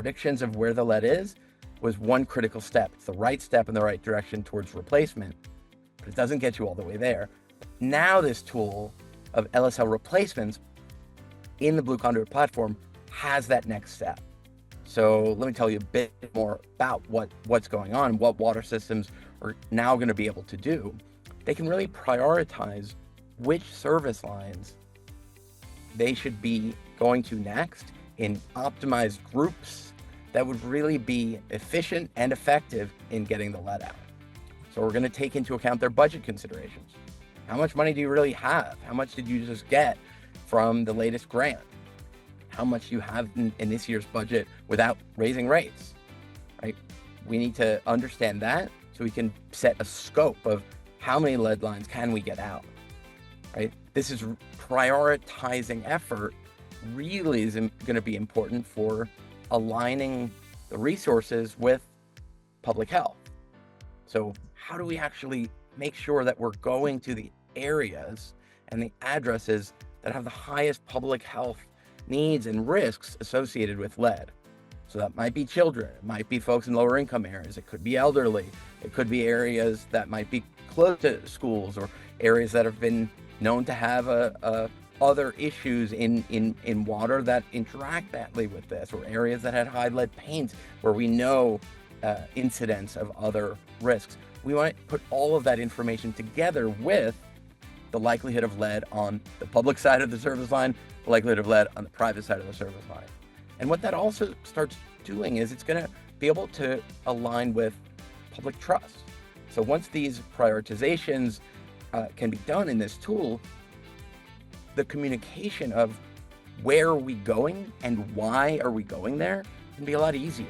predictions of where the lead is was one critical step. It's the right step in the right direction towards replacement, but it doesn't get you all the way there. Now this tool of LSL replacements in the Blue Conduit platform has that next step. So let me tell you a bit more about what's going on, what water systems are now going to be able to do. They can really prioritize which service lines they should be going to next in optimized groups that would really be efficient and effective in getting the lead out. So we're going to take into account their budget considerations. How much money do you really have? How much did you just get from the latest grant? How much you have in this year's budget without raising rates, right? We need to understand that so we can set a scope of how many lead lines can we get out, right? This is prioritizing effort really is going to be important for aligning the resources with public health. So how do we actually make sure that we're going to the areas and the addresses that have the highest public health needs and risks associated with lead? So that might be children, it might be folks in lower income areas, it could be elderly, it could be areas that might be close to schools or areas that have been known to have other issues in water that interact badly with this, or areas that had high lead paints where we know incidents of other risks. We want to put all of that information together with the likelihood of lead on the public side of the service line, the likelihood of lead on the private side of the service line. And what that also starts doing is it's going to be able to align with public trust. So once these prioritizations can be done in this tool, the communication of where are we going and why are we going there can be a lot easier.